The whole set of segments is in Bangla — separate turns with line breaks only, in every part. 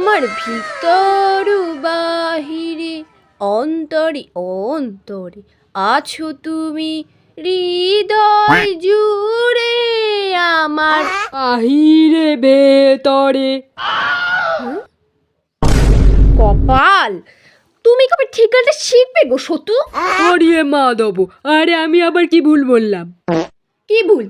আমার ভিতর বাহিরে অন্তরে অন্তরে আছো তুমি, হৃদয় জুড়ে আমার
বাহিরে ভেতরে।
কপাল, তুমি কবে ঠিক গানটা শিখবে গো সতু?
হরিয়ে মাধব, আরে আমি আবার কি ভুল বললাম?
কি ভুল?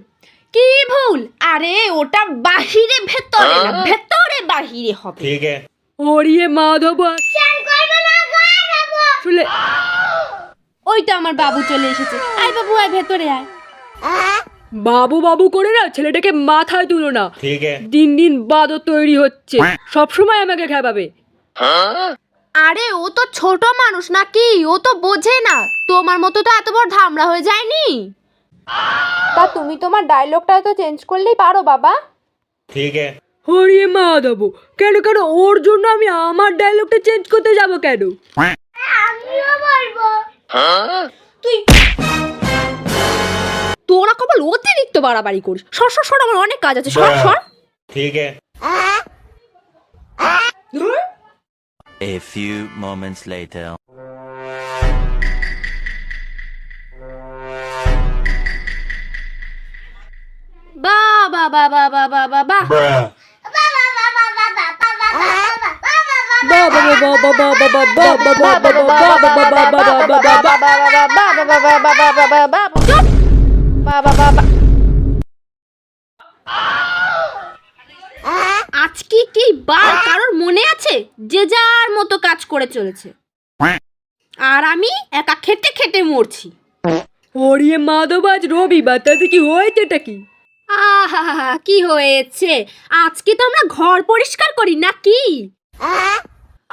কি ভুল? আরে ওটা বাহিরে ভেতরে না, ভেতরে বাহিরে হবে।
ठीक है।
হরিয়ে মাধব শুলে
ওই তো আমার বাবু চলে এসেছে। আয় বাবু, আয় ভেতরে আয়।
বাবু বাবু করে না ছেলেটাকে মাথায় তুলো না।
ठीक है।
দিন দিন বাদর তৈরি হচ্ছে, সবসময় আমাকে খেপাবে।
আরে ও তো ছোট মানুষ নাকি, ও তো বোঝে না। তোমার মতো তো এত বড় ধামড়া হয়ে যায়নি। তা তুমি তোমার ডায়লগটা তো চেঞ্জ করলেই পারো বাবা।
ठीक है।
হরিয়ে মাধব, কেন কেন ওর জন্য আমি আমার ডায়লগটা চেঞ্জ করতে যাব কেন?
তুই তোরা কপাল অতিরিক্ত বাড়াবাড়ি করিস। সর সর সর, আমার অনেক কাজ আছে। সর সর।
ठीक है।
A few moments later.
বা বা বা বা বা বা বা বা
Bruh।
আজকে কি বার কারোর মনে আছে? যে যার মতো কাজ করে চলেছে, আর আমি একা খেটে খেটে মরছি।
হরিয়ে মাধব, আজ রবিবার, তাতে কি হয়েছেটা কি?
আহা, কি হয়েছে? আজকে তো আমরা ঘর পরিষ্কার করি নাকি?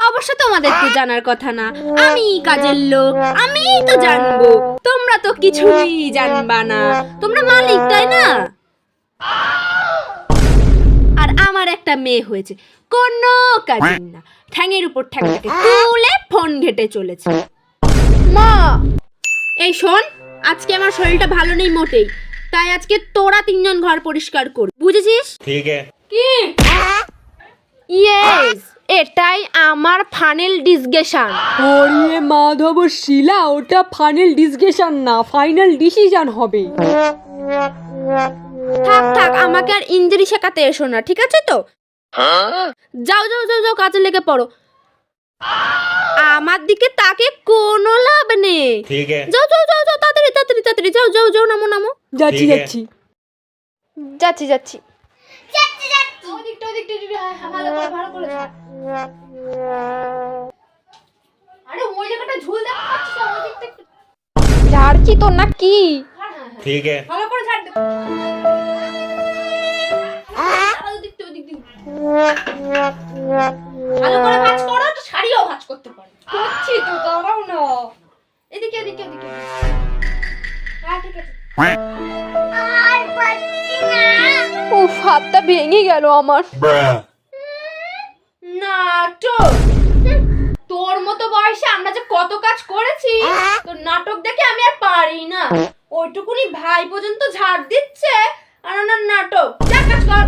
অবশ্য তোমাদেরকে জানার কথা না, আমি কাজের লোক, আমি তো জানবো। তোমরা তো কিছুই জানবা না, তোমরা মালিক, তাই না? আর আমার একটা মেয়ে হয়েছে, কোনো কাজের না, ঠ্যাঙের উপর ঠ্যাংটাকে তুলে ফোন ঘেটে চলেছে। মা, এই শোন, আজকে আমার শরীরটা ভালো নেই মোটেই, তাই আজকে তোরা তিনজন ঘর পরিষ্কার কর, বুঝেছিস?
ठीक है।
কি? ইয়েস, এটাই আমার ফাইনাল ডিসিশন।
হরিয়ে মাধব শিলা, ওটা ফাইনাল ডিসকাশন না, ফাইনাল ডিসিশন হবে।
থাক থাক, আমাকে আর ইঞ্জুরি শেখাতে এসো না, ঠিক আছে তো? যাও যাও যাও যাও, কাজে লেগে পড়ো। আমার দিকে তাকে কোনো লাভ নেই।
ठीक है।
যাও যাও যাও যাও, তাড়াতাড়ি তাড়াতাড়ি তাড়াতাড়ি, যাও যাও যাও, নামো নামো।
যাচ্ছি
ঠিক আছে।
যাচ্ছি।
যাচ্ছি যাচ্ছি। ঝাড়ছি তো নাকি?
ठीक है।
ভালো করে ঝাড় দে। ভালো করে ভাঁজ করো, তো শাড়িও ভাঁজ করতে পারো। করছি তো, দাঁড়াও না। এদিকে এদিকে এদিকে। হ্যাঁ ঠিক আছে। উফ, হাতটা ভেঙে গেল আমার।
Bruh।
নাটক! তোর মতো বয়সে আমরা যে কত কাজ করেছি, তোর নাটক দেখে আমি আর পারি না। ওইটুকুনি ভাই পর্যন্ত ঝাড় দিচ্ছে, আর ওনার নাটক। যা কাজ কর।